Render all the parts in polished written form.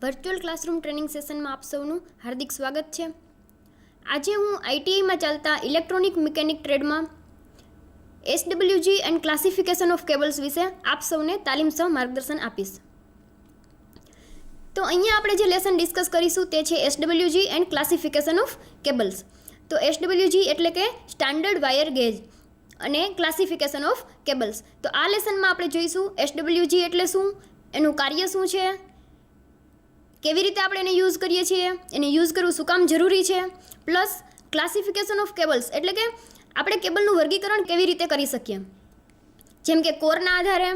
Virtual classroom training સેશનમાં આપ સૌનું હાર્દિક સ્વાગત છે. આજે હું આઈટીઆઈમાં ચાલતા ઇલેક્ટ્રોનિક મિકેનિક ટ્રેડમાં SWG and classification of cables વિશે આપ સૌને તાલીમ સહ માર્ગદર્શન આપીશ. તો અહીંયા આપણે જે લેસન ડિસ્કસ કરીશું તે છે એસડબલ્યુજી એન્ડ ક્લાસિફિકેશન ઓફ કેબલ્સ. તો એસડબલ્યુજી એટલે કે સ્ટાન્ડર્ડ વાયર ગેજ અને ક્લાસિફિકેશન ઓફ કેબલ્સ. તો આ લેસનમાં આપણે જોઈશું એસડબલ્યુજી એટલે શું, એનું કાર્ય શું છે, કેવી રીતે આપણે એને યુઝ કરીએ છીએ, એને યુઝ કરવું શું કામ જરૂરી છે, પ્લસ ક્લાસિફિકેશન ઓફ કેબલ્સ એટલે કે આપણે કેબલનું વર્ગીકરણ કેવી રીતે કરી શકીએ, જેમ કે કોરના આધારે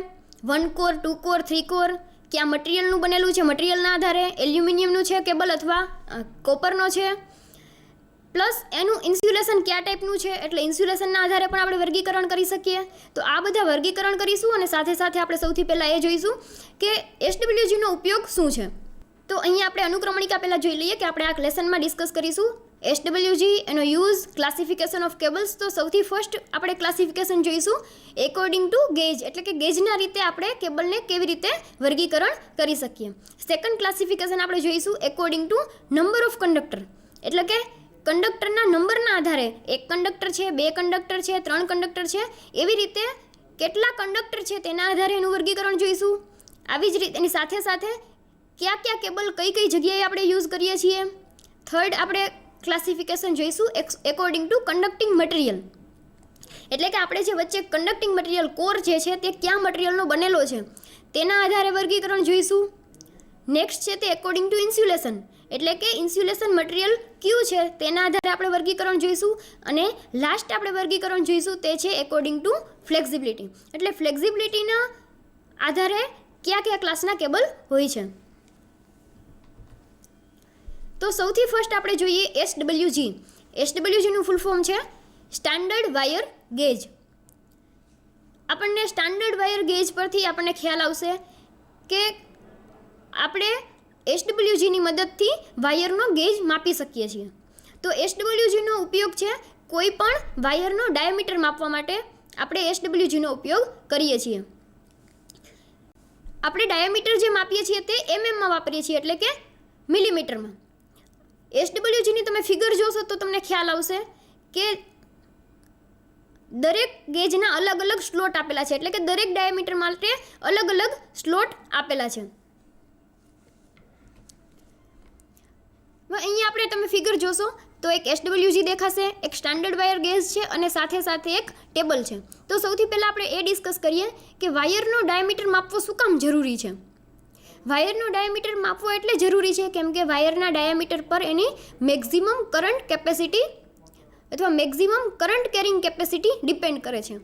1 કોર, 2 કોર, 3 કોર, ક્યાં મટીરિયલનું બનેલું છે, મટીરિયલના આધારે એલ્યુમિનિયમનું છે કેબલ અથવા કોપરનો છે, પ્લસ એનું ઇન્સ્યુલેશન કયા ટાઈપનું છે એટલે ઇન્સ્યુલેશનના આધારે પણ આપણે વર્ગીકરણ કરી શકીએ. તો આ બધા વર્ગીકરણ કરીશું અને સાથે સાથે આપણે સૌથી પહેલાં એ જોઈશું કે એસડબલ્યુજીનો ઉપયોગ શું છે. તો અહીંયા આપણે અનુક્રમણિકા પહેલાં જોઈ લઈએ કે આપણે આ લેસનમાં ડિસ્કસ કરીશું એસડબલ્યુજી, એનો યુઝ, ક્લાસિફિકેશન ઓફ કેબલ્સ. તો સૌથી ફર્સ્ટ આપણે ક્લાસિફિકેશન જોઈશું એકોર્ડિંગ ટુ ગેજ એટલે કે ગેજના રીતે આપણે કેબલને કેવી રીતે વર્ગીકરણ કરી શકીએ. સેકન્ડ ક્લાસિફિકેશન આપણે જોઈશું according to number of conductor એટલે કે કંડક્ટરના નંબરના આધારે 1 કંડક્ટર છે, 2 કંડક્ટર છે, 3 કંડક્ટર છે, એવી રીતે કેટલા કંડક્ટર છે તેના આધારે એનું વર્ગીકરણ જોઈશું. આવી જ રીતે એની સાથે સાથે કયા કયા કેબલ કઈ કઈ જગ્યાએ આપણે યુઝ કરીએ છીએ. થર્ડ આપણે ક્લાસિફિકેશન જોઈશું એકોર્ડિંગ ટુ કન્ડક્ટિંગ મટીરિયલ એટલે કે આપણે જે વચ્ચે કન્ડક્ટિંગ મટીરિયલ કોર જે છે તે કયા મટીરિયલનો બનેલો છે તેના આધારે વર્ગીકરણ જોઈશું. નેક્સ્ટ છે તે એકોર્ડિંગ ટુ ઇન્સ્યુલેશન એટલે કે ઇન્સ્યુલેશન મટીરિયલ કયું છે તેના આધારે આપણે વર્ગીકરણ જોઈશું. અને લાસ્ટ આપણે વર્ગીકરણ જોઈશું તે છે એકોર્ડિંગ ટુ ફ્લેક્સિબિલિટી એટલે ફ્લેક્સિબિલિટીના આધારે કયા કયા ક્લાસના કેબલ હોય છે. તો સૌથી ફર્સ્ટ આપણે જોઈએ એસડબલ્યુજી. એસડબલ્યુજીનું ફૂલ ફોર્મ છે સ્ટાન્ડર્ડ વાયર ગેજ. આપણને સ્ટાન્ડર્ડ વાયર ગેજ પરથી આપણને ખ્યાલ આવશે કે આપણે એસડબલ્યુજીની મદદથી વાયરનો ગેજ માપી શકીએ છીએ. તો એસડબલ્યુજીનો ઉપયોગ છે કોઈ પણ વાયરનો ડાયામીટર માપવા માટે આપણે એસડબલ્યુજીનો ઉપયોગ કરીએ છીએ. આપણે ડાયામીટર જે માપીએ છીએ તે એમએમમાં વાપરીએ છીએ એટલે કે મિલીમીટરમાં. એસડબલ્યુજીની તમે ફિગર જોશો તો તમને ખ્યાલ આવશે કે દરેક ગેજના અલગ અલગ સ્લોટ આપેલા છે એટલે કે દરેક ડાયામીટર માટે અલગ અલગ સ્લોટ આપેલા છે. અહીંયા આપણે તમે ફિગર જોશો તો એક એસડબલ્યુજી દેખાશે, એક સ્ટાન્ડર્ડ વાયર ગેજ છે અને સાથે સાથે એક ટેબલ છે. તો સૌથી પહેલાં આપણે એ ડિસ્કસ કરીએ કે વાયરનો ડાયામીટર માપવો શું કામ જરૂરી છે. વાયરનો ડાયામીટર માપવો એટલે જરૂરી છે કેમ કે વાયરના ડાયામીટર પર એની મેક્ઝિમમ કરંટ કેપેસિટી અથવા maximum current carrying capacity depend કરે છે.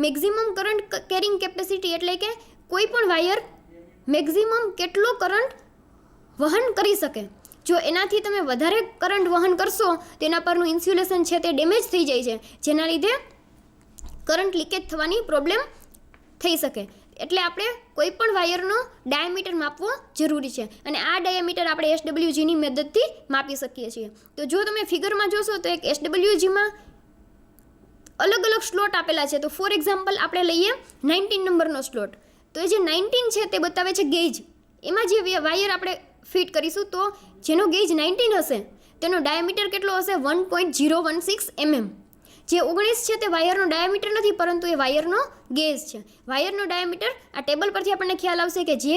મેક્ઝિમમ કરંટ કેરિંગ કેપેસિટી એટલે કે કોઈ પણ વાયર મેક્ઝિમમ કેટલો કરંટ વહન કરી શકે. જો એનાથી તમે વધારે કરંટ વહન કરશો તેના પરનું ઇન્સ્યુલેશન છે તે ડેમેજ થઈ જાય છે, જેના લીધે કરંટ લીકેજ થવાની પ્રોબ્લેમ થઈ શકે. એટલે આપણે કોઈ પણ વાયરનો ડાયામીટર માપવો જરૂરી છે અને આ ડાયામીટર આપણે એસડબલ્યુજીની મદદથી માપી શકીએ છીએ. તો જો તમે ફિગરમાં જોશો તો એક એસડબલ્યુજીમાં અલગ અલગ સ્લોટ આપેલા છે. તો ફોર એક્ઝામ્પલ આપણે લઈએ 19 નંબરનો સ્લોટ. તો એ જે 19 છે તે બતાવે છે ગેજ. એમાં જે વાયર આપણે ફિટ કરીશું તો જેનો ગેજ 19 હશે તેનો ડાયામીટર કેટલો હશે 1.016 mm. જે 19 છે તે વાયરનો ડાયામીટર નથી પરંતુ એ વાયરનો ગેજ છે. વાયરનો ડાયામીટર આ ટેબલ પરથી આપણને ખ્યાલ આવશે કે જે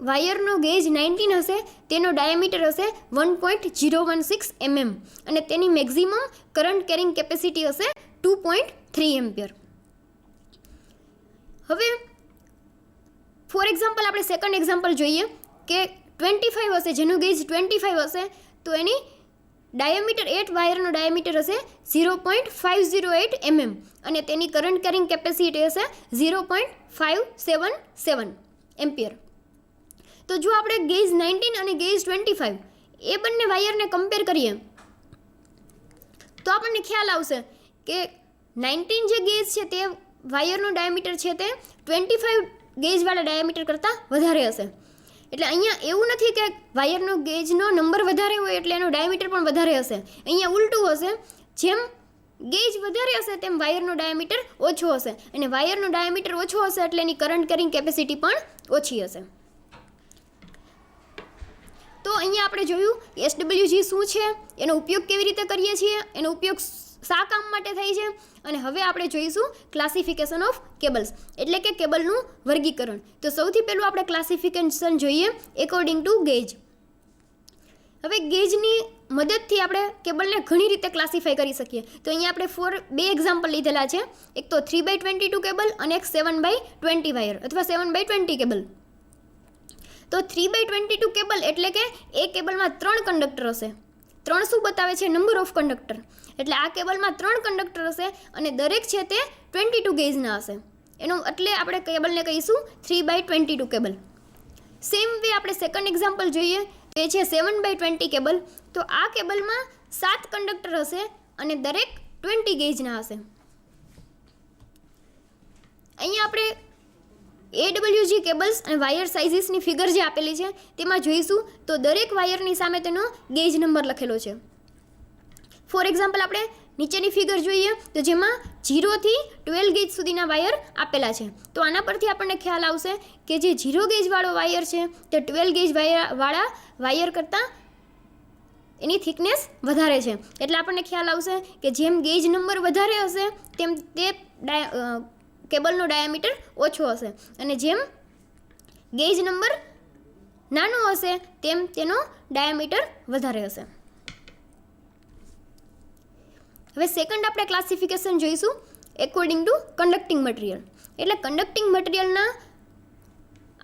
વાયરનો ગેજ 19 હશે તેનો ડાયામીટર હશે 1.016 mm અને તેની મેક્ઝિમમ કરંટ કેરિંગ કેપેસિટી હશે 2.3 એમ્પિયર. હવે ફોર એક્ઝામ્પલ આપણે સેકન્ડ એક્ઝામ્પલ જોઈએ કે 25 હશે, જેનો ગેજ 25 હશે તો એની ડાયામીટર 8 વાયરનો ડાયામીટર હશે 0.508 mm અને તેની કરંટ કેરિંગ કેપેસિટી હશે 0.577 એમ્પિયર. તો જો આપણે ગેજ 19 અને ગેજ 25 એ બંને વાયરને કમ્પેર કરીએ તો આપણને ખ્યાલ આવશે કે 19 જે ગેજ છે તે વાયરનો ડાયામીટર છે તે 25 ગેજવાળા ડાયામીટર કરતાં વધારે હશે. એટલે અહીંયા એવું નથી કે વાયરનો ગેજનો નંબર વધારે હોય એટલે એનો ડાયામીટર પણ વધારે હશે. અહીંયા ઉલટું હશે, જેમ ગેજ વધારે હશે તેમ વાયરનો ડાયામીટર ઓછો હશે અને વાયરનો ડાયામીટર ઓછો હશે એટલે એની કરંટ કેરિંગ કેપેસિટી પણ ઓછી હશે. તો અહીંયા આપણે જોયું SWG શું છે, એનો ઉપયોગ કેવી રીતે કરીએ છીએ, એનો ઉપયોગ શા કામ માટે થાય છે, અને હવે આપણે જોઈશું ક્લાસિફિકેશન ઓફ કેબલ્સ એટલે કે કેબલનું વર્ગીકરણ. તો સૌથી પહેલું આપણે ક્લાસિફિકેશન જોઈએ એકોર્ડિંગ ટુ ગેજ. હવે ગેજની મદદથી આપણે કેબલને ઘણી રીતે ક્લાસિફાઈ કરી શકીએ. તો અહીંયા આપણે બે એક્ઝામ્પલ લીધેલા છે, એક તો 3x22 કેબલ અને એક 7x20 વાયર અથવા 7x20 કેબલ. તો 3x22 કેબલ એટલે કે એ કેબલમાં 3 કંડક્ટર હશે. 3 શું બતાવે છે? Number of conductor. એટલે આ કેબલમાં 3 કંડક્ટર હશે અને દરેક છે તે 22 ગેજના હશે. એનો એટલે આપણે કેબલને કહીશું 3x22 કેબલ. સેમ વે આપણે સેકન્ડ એક્ઝામ્પલ જોઈએ, તો એ છે 7x20 કેબલ. તો આ કેબલમાં 7 કંડક્ટર હશે અને દરેક 20 ગેજના હશે. અહીંયા આપણે AWG કેબલ્સ અને વાયર સાઇઝીસની ફિગર જે આપેલી છે તેમાં જોઈશું તો દરેક વાયરની સામે તેનો ગેજ નંબર લખેલો છે. ફોર એક્ઝામ્પલ આપણે નીચેની ફિગર જોઈએ તો જેમાં 0 થી 12 ગેજ સુધીના વાયર આપેલા છે. તો આના પરથી આપણને ખ્યાલ આવશે કે જે 0 ગેજવાળો વાયર છે તે 12 ગેજ વાળા વાયર કરતાં એની થિકનેસ વધારે છે. એટલે આપણને ખ્યાલ આવશે કે જેમ ગેજ નંબર વધારે હશે તેમ તે કેબલનો ડાયામીટર ઓછો હશે અને જેમ ગેજ નંબર નાનો હશે તેમ તેનો ડાયામીટર વધારે હશે. હવે સેકન્ડ આપણે ક્લાસિફિકેશન જોઈશું એકોર્ડિંગ ટુ કન્ડક્ટિંગ મટીરિયલ. એટલે કન્ડક્ટિંગ મટીરિયલના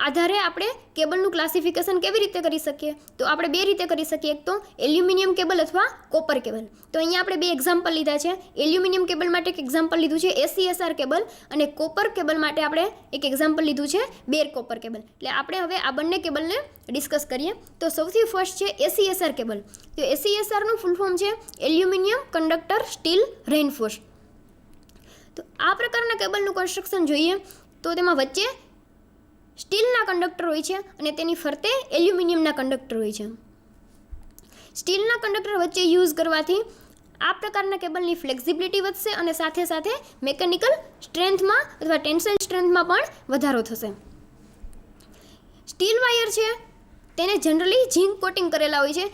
આધારે આપણે કેબલનું ક્લાસિફિકેશન કેવી રીતે કરી શકીએ? તો આપણે બે રીતે કરી શકીએ. એક તો એલ્યુમિનિયમ કેબલ અથવા કોપર કેબલ. તો અહીંયા આપણે બે એક્ઝામ્પલ લીધા છે. એલ્યુમિનિયમ કેબલ માટે એક એક્ઝામ્પલ લીધું છે ACSR કેબલ અને કોપર કેબલ માટે આપણે એક એક્ઝામ્પલ લીધું છે બેર કોપર કેબલ. એટલે આપણે હવે આ બંને કેબલને ડિસ્કસ કરીએ. તો સૌથી ફર્સ્ટ છે ACSR કેબલ. તો ACSRનું ફૂલ ફોર્મ છે એલ્યુમિનિયમ કંડક્ટર સ્ટીલ રેઇનફોર્સ. તો આ પ્રકારના કેબલનું કન્સ્ટ્રક્શન જોઈએ તો તેમાં વચ્ચે સ્ટીલના કંડક્ટર હોય છે અને તેની ફરતે એલ્યુમિનિયમના કંડક્ટર હોય છે. સ્ટીલના કંડક્ટર વચ્ચે યુઝ કરવાથી આ પ્રકારના કેબલની ફ્લેક્સિબિલિટી વધશે અને સાથે સાથે મેકેનિકલ સ્ટ્રેન્થમાં અથવા ટેન્સાઇલ સ્ટ્રેન્થમાં પણ વધારો થશે. સ્ટીલ વાયર છે તેને જનરલી ઝીંક કોટિંગ કરેલા હોય છે.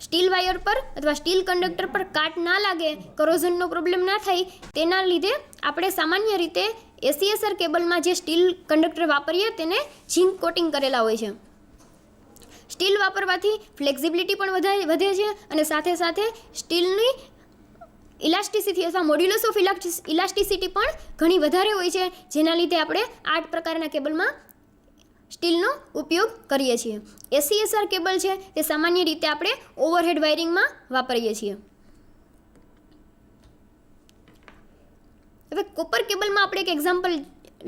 સ્ટીલ વાયર પર અથવા સ્ટીલ કંડક્ટર પર કાટ ના લાગે, કરોઝનનો પ્રોબ્લેમ ના થાય તેના લીધે આપણે સામાન્ય રીતે ACSR કેબલમાં જે સ્ટીલ કંડક્ટર વાપરીએ તેને ઝીંક કોટિંગ કરેલા હોય છે. સ્ટીલ વાપરવાથી ફ્લેક્સિબિલિટી પણ વધે છે અને સાથે સાથે સ્ટીલની ઇલાસ્ટિસિટી અથવા મોડ્યુલસ ઓફ ઇલાસ્ટિસિટી પણ ઘણી વધારે હોય છે, જેના લીધે આપણે આ પ્રકારના કેબલમાં સ્ટીલનો ઉપયોગ કરીએ છીએ. ACSR કેબલ છે તે સામાન્ય રીતે આપણે ઓવરહેડ વાયરિંગમાં વાપરીએ છીએ. હવે કોપર કેબલમાં આપણે એક એક્ઝામ્પલ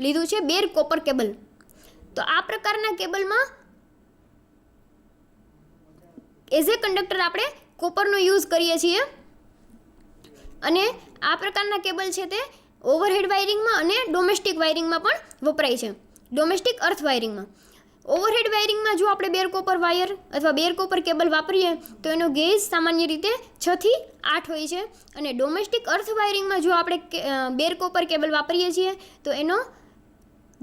લીધું છે બેર કોપર કેબલ. તો આ પ્રકારના કેબલમાં એઝ એ કંડક્ટર આપણે કોપરનો યુઝ કરીએ છીએ અને આ પ્રકારના કેબલ છે તે ઓવરહેડ વાયરિંગમાં અને ડોમેસ્ટિક વાયરિંગમાં પણ વપરાય છે. ડોમેસ્ટિક અર્થ વાયરિંગમાં. ઓવરહેડ વાયરિંગમાં જો આપણે બેર કોપર વાયર અથવા બેર કોપર કેબલ વાપરીએ તો એનો ગેજ સામાન્ય રીતે 6 થી 8 હોય છે અને ડોમેસ્ટિક અર્થ વાયરિંગમાં જો આપણે બેર કોપર કેબલ વાપરીએ છીએ તો એનો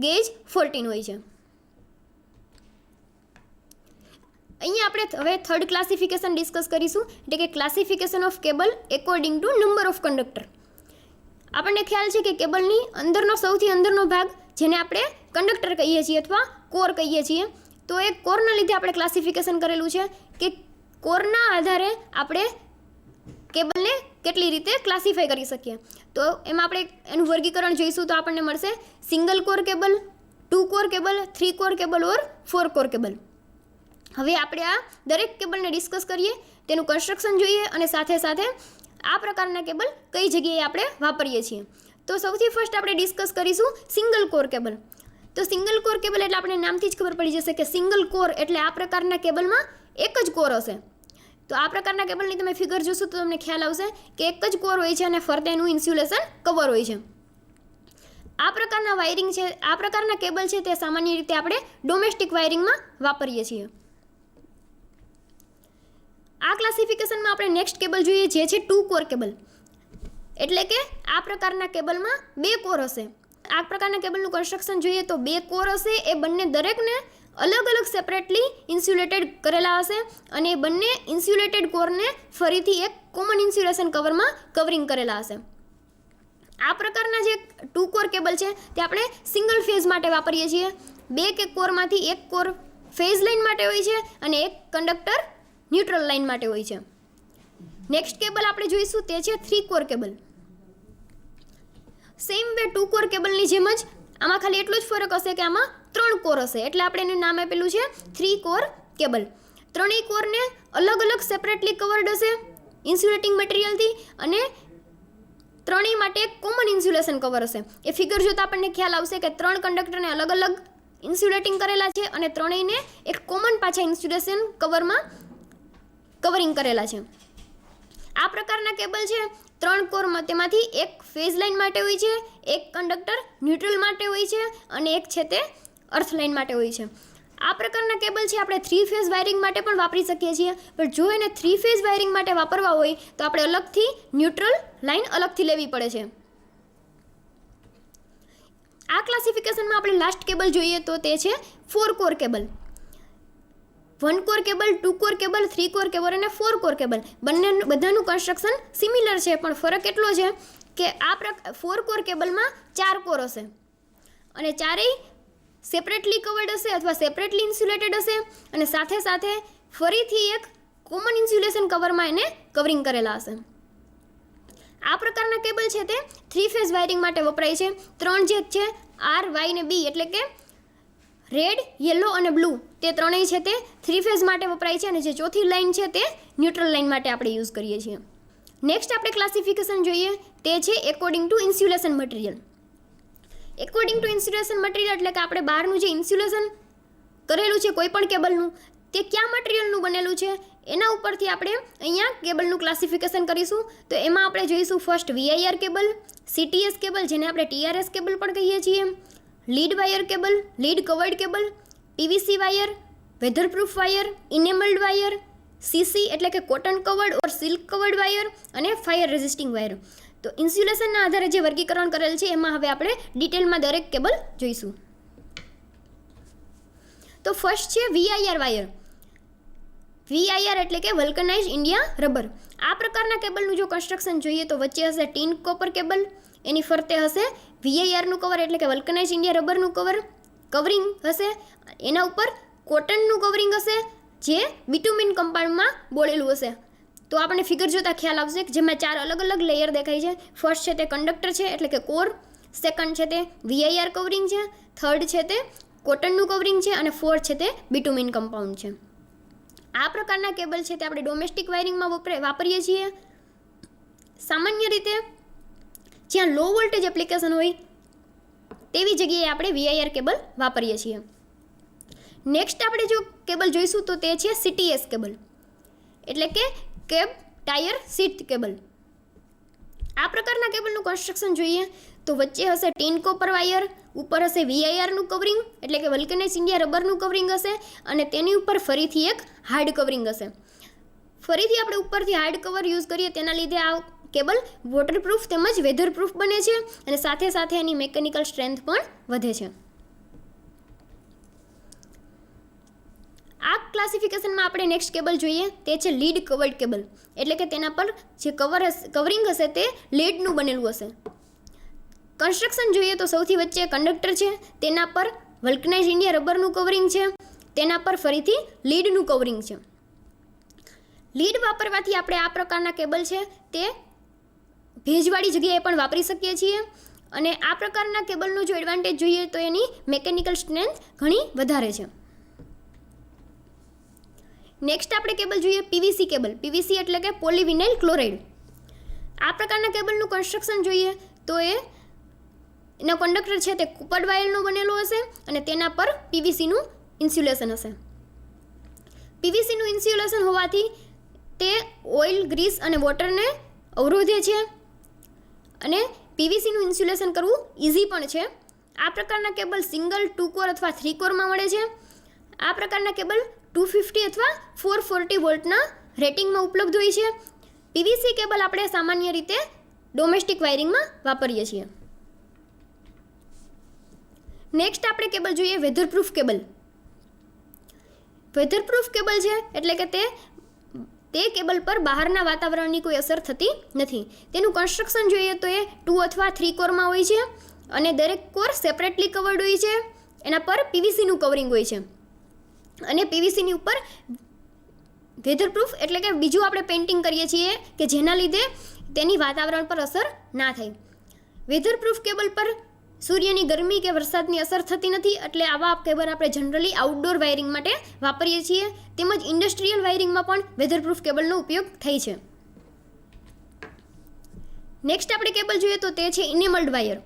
ગેજ 14 હોય છે. અહીંયા આપણે હવે થર્ડ ક્લાસિફિકેશન ડિસ્કસ કરીશું, એટલે કે classification of cable according to number of conductor. આપણને ખ્યાલ છે કે કેબલની અંદરનો સૌથી અંદરનો ભાગ જેને આપણે કંડક્ટર કહીએ છીએ અથવા કોર કહીએ છીએ, તો એ કોરના લીધે આપણે ક્લાસિફિકેશન કરેલું છે કે કોરના આધારે આપણે કેબલને કેટલી રીતે ક્લાસિફાઈ કરી શકીએ. તો એમાં આપણે એનું વર્ગીકરણ જોઈશું તો આપણને મળશે single core cable, 2 core cable, 3 core cable or 4 core cable. હવે આપણે આ દરેક કેબલને ડિસ્કસ કરીએ, તેનું કન્સ્ટ્રક્શન જોઈએ અને સાથે સાથે આ પ્રકારના કેબલ કઈ જગ્યાએ આપણે વાપરીએ છીએ. તો સૌથી ફર્સ્ટ આપણે ડિસ્કસ કરીશું સિંગલ કોર કેબલ. તો સિંગલ કોર કેબલ એટલે આપણે નામથી જ ખબર પડી જશે કે સિંગલ કોર એટલે આ પ્રકારના કેબલમાં એક જ કોર હશે. તો આ પ્રકારના કેબલની તમે ફિગર જોશો તો તમને ખ્યાલ આવશે કે એક જ કોર હોય છે અને ફરતે એનું ઇન્સ્યુલેશન કવર હોય છે. આ પ્રકારના વાયરિંગ છે, આ પ્રકારના કેબલ છે તે સામાન્ય રીતે આપણે ડોમેસ્ટિક વાયરિંગમાં વાપરીએ છીએ. આ ક્લાસિફિકેશનમાં આપણે નેક્સ્ટ કેબલ જોઈએ જે છે 2 કોર કેબલ. એટલે કે આ પ્રકારના કેબલમાં 2 કોર હશે. આ પ્રકારના કેબલનું કન્સ્ટ્રક્શન જોઈએ તો 2 કોર હશે, એ બંને દરેકને અલગ અલગ સેપરેટલી ઇન્સ્યુલેટેડ કરેલા હશે અને એ બંને ઇન્સ્યુલેટેડ કોરને ફરીથી એક કોમન ઇન્સ્યુલેશન કવરમાં કવરિંગ કરેલા હશે. આ પ્રકારના જે 2 કોર કેબલ છે તે આપણે સિંગલ ફેઝ માટે વાપરીએ છીએ. 2 કે કોરમાંથી એક કોર ફેઝ લાઇન માટે હોય છે અને એક કંડક્ટર ન્યુટ્રલ લાઇન માટે હોય છે. નેક્સ્ટ કેબલ આપણે જોઈશું તે છે 3 core cable. Same way 2 core કેબલની જેમ જ આમાં ખાલી એટલો જ ફરક હશે કે આમાં 3 કોર હશે, એટલે આપણે એનું નામ આપેલું છે 3 કોર કેબલ. ત્રણેય કોરને અલગ અલગ સેપરેટલી કવર્ડ હશે ઇન્સ્યુલેટિંગ મટીરિયલથી અને ત્રણેય માટે એક કોમન ઇન્સ્યુલેશન કવર હશે. એ ફિગર જોતા આપણને ખ્યાલ આવશે કે 3 કંડક્ટરને અલગ અલગ ઇન્સ્યુલેટિંગ કરેલા છે અને ત્રણેયને એક કોમન પાછા ઇન્સ્યુલેશન કવરમાં કવરિંગ કરેલા છે. આ પ્રકારના કેબલ છે 3 કોરમાં તેમાંથી એક ફેઝ લાઇન માટે હોય છે, એક કંડક્ટર ન્યુટ્રલ માટે હોય છે અને એક છે તે અર્થ લાઇન માટે હોય છે. આ પ્રકારના કેબલ છે આપણે 3 ફેઝ વાયરિંગ માટે પણ વાપરી શકીએ છીએ, પણ જો એને 3 ફેઝ વાયરિંગ માટે વાપરવા હોય તો આપણે અલગથી ન્યુટ્રલ લાઇન અલગથી લેવી પડે છે. આ ક્લાસિફિકેશનમાં આપણે લાસ્ટ કેબલ જોઈએ તો તે છે 4 core cable. 1 core cable, 2 core cable, 3 core cable અને 4 કોર કેબલ બધાનું કન્સ્ટ્રક્શન સિમિલર છે, પણ ફરક એટલો છે કે આ 4 કોર કેબલમાં 4 કોર હશે અને ચારેય સેપરેટલી કવર્ડ હશે અથવા સેપરેટલી ઇન્સ્યુલેટેડ હશે અને સાથે સાથે ફરીથી એક કોમન ઇન્સ્યુલેશન કવરમાં એને કવરિંગ કરેલા હશે. આ પ્રકારના કેબલ છે તે 3 ફેઝ વાયરિંગ માટે વપરાય છે. 3 જે છે R, Y અને B એટલે કે રેડ, યલો અને બ્લુ તે ત્રણેય છે તે 3 ફેઝ માટે વપરાય છે અને જે ચોથી લાઇન છે તે ન્યુટ્રલ લાઇન માટે આપણે યુઝ કરીએ છીએ. નેક્સ્ટ આપણે ક્લાસિફિકેશન જોઈએ તે છે according to insulation material. According two insulation material એટલે કે આપણે બહારનું જે ઇન્સ્યુલેશન કરેલું છે કોઈ પણ કેબલનું તે કયા મટીરિયલનું બનેલું છે એના ઉપરથી આપણે અહીંયા કેબલનું ક્લાસિફિકેશન કરીશું. તો એમાં આપણે જોઈશું first VIR cable, CTS cable જેને આપણે TRS કેબલ પણ કહીએ છીએ, lead wire cable, lead covered cable, PVC wire, weatherproof wire, enamelled wire, CC એટલે કે cotton covered or silk covered wire અને ફાયર રેઝિસ્ટિંગ વાયર. તો ઇન્સ્યુલેશનના આધારે જે વર્ગીકરણ કરેલ છે એમાં હવે આપણે ડિટેલમાં દરેક કેબલ જોઈશું. તો ફર્સ્ટ છે VIR વાયર. VIR એટલે કે વલ્કનાઇઝ ઇન્ડિયા રબર. આ પ્રકારના કેબલનું જો કન્સ્ટ્રક્શન જોઈએ તો વચ્ચે હશે ટીન કોપર કેબલ, એની ફરતે હશે VIRનું કવર એટલે કે વલ્કનાઇઝ ઇન્ડિયા રબરનું કવરિંગ હશે, એના ઉપર કોટનનું કવરિંગ હશે જે બિટુમિન કમ્પાઉન્ડમાં બોળેલું હશે. તો આપણને ફિગર જોતા ખ્યાલ આવશે કે જેમાં 4 અલગ અલગ લેયર દેખાય છે. ફર્સ્ટ છે તે કંડક્ટર છે એટલે કે કોર, સેકન્ડ છે તે VIR કવરિંગ છે, થર્ડ છે તે કોટનનું કવરિંગ છે અને ફોર્થ છે તે બિટુમિન કમ્પાઉન્ડ છે. આ પ્રકારના કેબલ છે તે આપણે ડોમેસ્ટિક વાયરિંગમાં વાપરીએ છીએ. સામાન્ય રીતે જ્યાં લો વોલ્ટેજ એપ્લિકેશન હોય તેવી જગ્યાએ આપણે VIR કેબલ વાપરીએ છીએ. નેક્સ્ટ આપણે જો કેબલ જોઈશું તો તે છે CTS કેબલ એટલે કે કેબ ટાયર સીટ કેબલ. આ પ્રકારના કેબલનું કન્સ્ટ્રક્શન જોઈએ તો વચ્ચે હશે ટીન કોપર વાયર, ઉપર હશે VIRનું કવરિંગ એટલે કે વલ્કનાઇઝ ઇન્ડિયા રબરનું કવરિંગ હશે અને તેની ઉપર ફરીથી એક હાર્ડ કવરિંગ હશે. ફરીથી આપણે ઉપરથી હાર્ડ કવર યુઝ કરીએ તેના લીધે આ કેબલ વોટરપ્રૂફ તેમજ વેધરપ્રૂફ બને છે અને સાથે સાથે એની મેકેનિકલ સ્ટ્રેન્થ પણ વધે છે. આ ક્લાસિફિકેશનમાં આપણે નેક્સ્ટ કેબલ જોઈએ તે છે લીડ કવર્ડ કેબલ એટલે કે તેના પર જે કવરિંગ હશે તે લીડનું બનેલું હશે. કન્સ્ટ્રક્શન જોઈએ તો સૌથી વચ્ચે કંડક્ટર છે, તેના પર વલ્કનાઇઝ ઇન્ડિયા રબરનું કવરિંગ છે, તેના પર ફરીથી લીડનું કવરિંગ છે. લીડ વાપરવાથી આપણે આ પ્રકારના કેબલ છે તે ભેજવાળી જગ્યાએ પણ વાપરી શકીએ છીએ અને આ પ્રકારના કેબલનો જો એડવાન્ટેજ જોઈએ તો એની મેકેનિકલ સ્ટ્રેન્થ ઘણી વધારે છે. નેક્સ્ટ આપણે કેબલ જોઈએ PVC કેબલ. PVC એટલે કે પોલીવિનાઇલ ક્લોરાઇડ. આ પ્રકારના કેબલનું કન્સ્ટ્રક્શન જોઈએ તો એનો કંડક્ટર છે તે કોપર વાયરનો બનેલો હશે અને તેના પર PVCનું ઇન્સ્યુલેશન હશે. PVCનું ઇન્સ્યુલેશન હોવાથી તે ઓઇલ, ગ્રીસ અને વોટરને અવરોધે છે અને PVCનું ઇન્સ્યુલેશન કરવું ઇઝી પણ છે. આ પ્રકારના કેબલ સિંગલ, 2 કોર અથવા 3 કોરમાં મળે છે. આ પ્રકારના કેબલ 250 અથવા 440 વોલ્ટના રેટિંગમાં ઉપલબ્ધ હોય છે. PVC કેબલ આપણે સામાન્ય રીતે ડોમેસ્ટિક વાયરિંગમાં વાપરીએ છીએ. નેક્સ્ટ આપણે કેબલ જોઈએ વેધરપ્રૂફ કેબલ. વેધરપ્રૂફ કેબલ છે એટલે કે તે કેબલ પર બહારના વાતાવરણની કોઈ અસર થતી નથી. તેનું કન્સ્ટ્રક્શન જોઈએ તો એ 2 અથવા 3 કોરમાં હોય છે અને દરેક કોર સેપરેટલી કવર્ડ હોય છે. એના પર પીવીસીનું કવરિંગ હોય છે અને પીવીસીની ઉપર વેધરપ્રૂફ એટલે કે બીજું આપણે પેઇન્ટિંગ કરીએ છીએ કે જેના લીધે તેની વાતાવરણ પર અસર ના થાય. વેધરપ્રૂફ કેબલ પર સૂર્યની ગરમી કે વરસાદની અસર થતી નથી, એટલે આવા કેબલ આપણે જનરલી આઉટડોર વાયરિંગ માટે વાપરીએ છીએ. તેમજ ઇન્ડસ્ટ્રીયલ વાયરિંગમાં પણ વેધરપ્રૂફ કેબલનો ઉપયોગ થાય છે. નેક્સ્ટ આપણે કેબલ જોઈએ તો તે છે ઇનેમલ્ડ વાયર.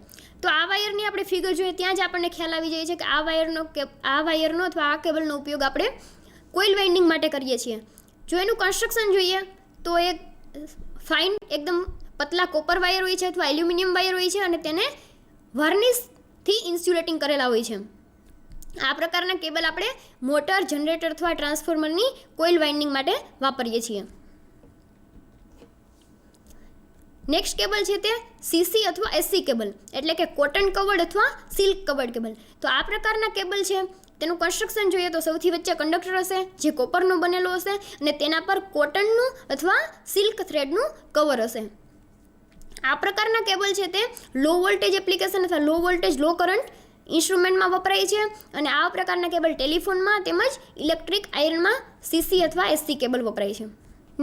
તો આ વાયરની આપણે ફિગર જોઈએ ત્યાં જ આપણને ખ્યાલ આવી જાય છે કે આ વાયરનો અથવા આ કેબલનો ઉપયોગ આપણે કોઇલ વાઇન્ડિંગ માટે કરીએ છીએ. જો એનું કન્સ્ટ્રક્શન જોઈએ તો એ ફાઇન એકદમ પતલા કોપર વાયર હોય છે અથવા એલ્યુમિનિયમ વાયર હોય છે અને તેને વાર્નિશથી ઇન્સ્યુલેટિંગ કરેલા હોય છે. આ પ્રકારના કેબલ આપણે મોટર, જનરેટર અથવા ટ્રાન્સફોર્મરની કોઇલ વાઇન્ડિંગ માટે વાપરીએ છીએ. નેક્સ્ટ કેબલ છે તે સીસી અથવા એસસી કેબલ એટલે કે કોટન કવર્ડ અથવા સિલ્ક કવર્ડ કેબલ. તો આ પ્રકારના કેબલ છે તેનું કન્સ્ટ્રક્શન જોઈએ તો સૌથી વચ્ચે કંડક્ટર હશે જે કોપરનો બનેલો હશે અને તેના પર કોટનનું અથવા સિલ્ક થ્રેડનું કવર હશે. આ પ્રકારના કેબલ છે તે લો વોલ્ટેજ એપ્લિકેશન અથવા લો વોલ્ટેજ લો કરંટ ઇન્સ્ટ્રુમેન્ટમાં વપરાય છે અને આ પ્રકારના કેબલ ટેલિફોનમાં તેમજ ઇલેક્ટ્રિક આયર્નમાં સીસી અથવા એસસી કેબલ વપરાય છે.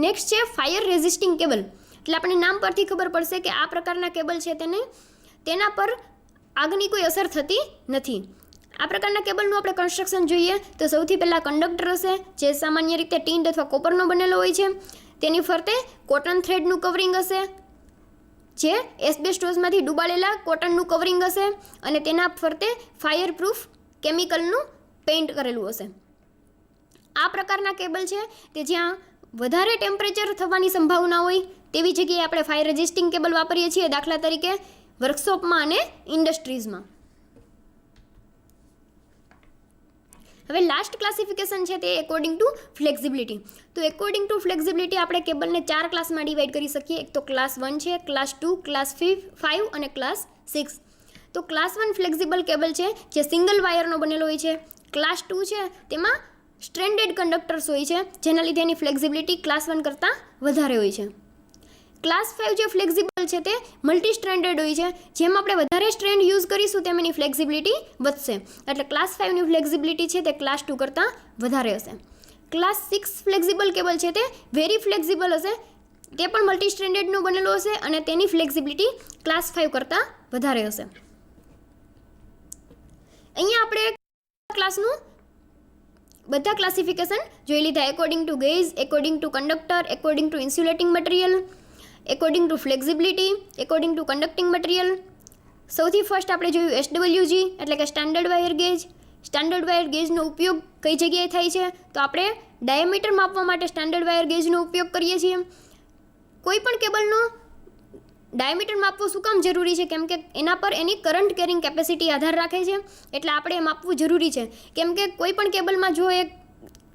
નેક્સ્ટ છે ફાયર રેઝિસ્ટિંગ કેબલ. એટલે આપણને નામ પરથી ખબર પડશે કે આ પ્રકારના કેબલ છે તેના પર આગની કોઈ અસર થતી નથી. આ પ્રકારના કેબલનું આપણે કન્સ્ટ્રક્શન જોઈએ તો સૌથી પહેલાં કંડક્ટર હશે જે સામાન્ય રીતે ટીન્ડ અથવા કોપરનો બનેલો હોય છે. તેની ફરતે કોટન થ્રેડનું કવરિંગ હશે જે એસ્બેસ્ટોસમાંથી ડૂબાડેલા કોટનનું કવરિંગ હશે અને તેના ફરતે ફાયર પ્રૂફ કેમિકલનું પેઇન્ટ કરેલું હશે. આ પ્રકારના કેબલ છે તે જ્યાં વધારે ટેમ્પરેચર થવાની સંભાવના હોય તેવી જગ્યાએ આપણે ફાયર રેઝિસ્ટિંગ કેબલ વાપરીએ છીએ, દાખલા તરીકે વર્કશોપમાં અને ઇન્ડસ્ટ્રીઝમાં. હવે લાસ્ટ ક્લાસિફિકેશન છે તે એકોર્ડિંગ ટુ ફ્લેક્સિબિલિટી. તો એકોર્ડિંગ ટુ ફ્લેક્સિબિલિટી આપણે કેબલને 4 ક્લાસમાં ડિવાઈડ કરી શકીએ. એક તો ક્લાસ 1 છે, ક્લાસ 2, ક્લાસ 5 અને ક્લાસ 6. તો ક્લાસ 1 ફ્લેક્સિબલ કેબલ છે જે સિંગલ વાયરનો બનેલો હોય છે. ક્લાસ 2 છે તેમાં સ્ટ્રેન્ડેડ કંડક્ટર્સ હોય છે જેના લીધે એની ફ્લેક્સિબિલિટી ક્લાસ 1 કરતાં વધારે હોય છે. ક્લાસ 5 જે ફ્લેક્સિબલ છે તે મલ્ટી સ્ટ્રેન્ડેડ હોય છે. જેમ આપણે વધારે સ્ટ્રેન્ડ યુઝ કરીશું તેમ એની ફ્લેક્સિબિલિટી વધશે. એટલે ક્લાસ 5ની ફ્લેક્સિબિલિટી છે તે ક્લાસ 2 કરતાં વધારે હશે. ક્લાસ 6 ફ્લેક્સિબલ કેબલ છે તે વેરી ફ્લેક્સિબલ હશે. તે પણ મલ્ટી સ્ટ્રેન્ડેડનું બનેલું હશે અને તેની ફ્લેક્સિબિલિટી ક્લાસ 5 કરતાં વધારે હશે. અહીંયા આપણે ક્લાસનું બધા ક્લાસિફિકેશન જોઈ લીધા. According to gauge, according to conductor, according to insulating material, according to flexibility, according to conducting material. સૌથી ફર્સ્ટ આપણે જોયું SWG એટલે કે standard wire gauge. Standard wire ગેજનો ઉપયોગ કઈ જગ્યાએ થાય છે તો આપણે ડાયામીટર માપવા માટે સ્ટાન્ડર્ડ વાયર ગેજનો ઉપયોગ કરીએ છીએ. કોઈ પણ કેબલનો ડાયામીટર માપવું શું કામ જરૂરી છે? કેમ કે એના પર એની કરંટ કેરિંગ કેપેસિટી આધાર રાખે છે, એટલે આપણે એ માપવું જરૂરી છે. કેમ કે કોઈ પણ કેબલમાં જો એક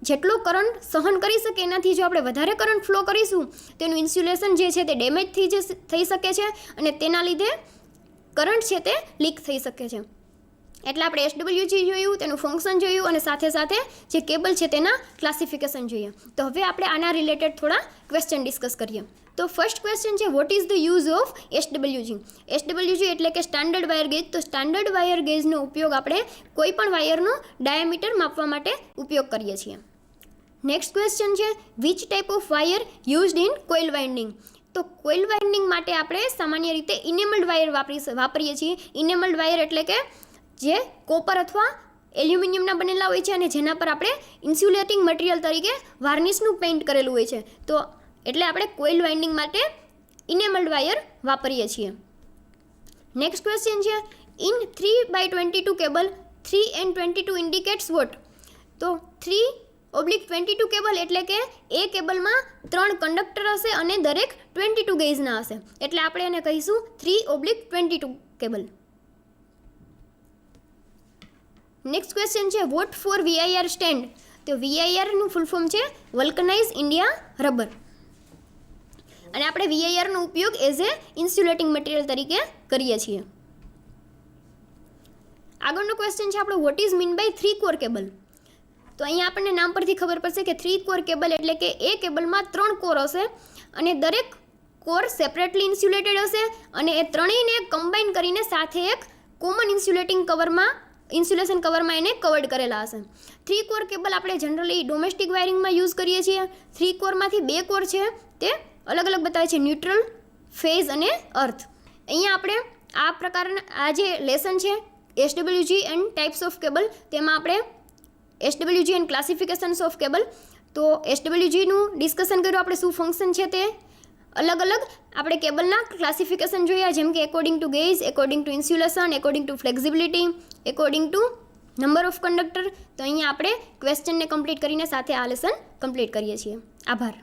જેટલો કરંટ સહન કરી શકે એનાથી જો આપણે વધારે કરંટ ફ્લો કરીશું તેનું ઇન્સ્યુલેશન જે છે તે ડેમેજ થઈ શકે છે અને તેના લીધે કરંટ છે તે લીક થઈ શકે છે. એટલે આપણે SWG જોયું, તેનું ફંક્શન જોયું અને સાથે સાથે જે કેબલ છે તેના ક્લાસિફિકેશન જોઈએ. તો હવે આપણે આના રિલેટેડ થોડા ક્વેશ્ચન ડિસ્કસ કરીએ. તો ફર્સ્ટ ક્વેશ્ચન છે what is the use of SWG? SWG એટલે કે સ્ટાન્ડર્ડ વાયર ગેજ. તો સ્ટાન્ડર્ડ વાયર ગેજનો ઉપયોગ આપણે કોઈ પણ વાયરનો ડાયામીટર માપવા માટે ઉપયોગ કરીએ છીએ. નેક્સ્ટ ક્વેશ્ચન છે which type of wire used in coil winding? તો કોઇલ વાઇન્ડિંગ માટે આપણે સામાન્ય રીતે ઇનેમલ્ડ વાયર વાપરીએ છીએ. ઇનેમલ્ડ વાયર એટલે કે જે કોપર અથવા એલ્યુમિનિયમના બનેલા હોય છે અને જેના પર આપણે ઇન્સ્યુલેટિંગ મટીરિયલ તરીકે વાર્નિશનું પેઇન્ટ કરેલું હોય છે. તો એટલે આપણે કોઇલ વાઇન્ડિંગ માટે ઇનેમલ્ડ વાયર વાપરીએ છીએ. નેક્સ્ટ ક્વેશ્ચન છે in 3/22 cable 3 and 22 indicates what? તો 3/22 કેબલ એટલે કે એ કેબલમાં 3 કંડક્ટર હશે અને દરેક 22 ગેજના હશે, એટલે આપણે એને કહીશું 3/22 કેબલ. નેક્સ્ટ ક્વેશ્ચન છે વોટ ફોર VIR સ્ટેન્ડ? તો VIRનું ફૂલ ફોર્મ છે વલ્કનાઇઝ ઇન્ડિયા રબર અને આપણે VIRનો ઉપયોગ એઝ એ ઇન્સ્યુલેટિંગ મટીરિયલ તરીકે કરીએ છીએ. આગળનો ક્વેશ્ચન છે આપણો what is mean by 3 core cable? તો અહીંયા આપણને નામ પરથી ખબર પડશે કે 3 કોર કેબલ એટલે કે એ કેબલમાં 3 કોર હશે અને દરેક કોર સેપરેટલી ઇન્સ્યુલેટેડ હશે અને એ ત્રણેયને કમ્બાઈન કરીને સાથે એક કોમન ઇન્સ્યુલેશન કવરમાં એને કવર્ડ કરેલા હશે. 3 કોર કેબલ આપણે જનરલી ડોમેસ્ટિક વાયરિંગમાં યુઝ કરીએ છીએ. 3 કોરમાંથી 2 કોર છે તે અલગ અલગ બતાવે છે, ન્યુટ્રલ, ફેઝ અને અર્થ. અહીંયા આપણે આ પ્રકારના આ જે લેસન છે SWG and types of cable, તેમાં આપણે SWG and classifications of cable, તો SWGનું ડિસ્કશન કર્યું આપણે, શું ફંક્શન છે તે. અલગ અલગ આપણે કેબલના ક્લાસિફિકેશન જોયા, જેમ કે according to gauge, according two insulation, according to flexibility, according two number of conductor. તો અહીંયા આપણે ક્વેશ્ચનને કમ્પ્લીટ કરીને સાથે આ લેસન કમ્પ્લીટ કરીએ છીએ. આભાર.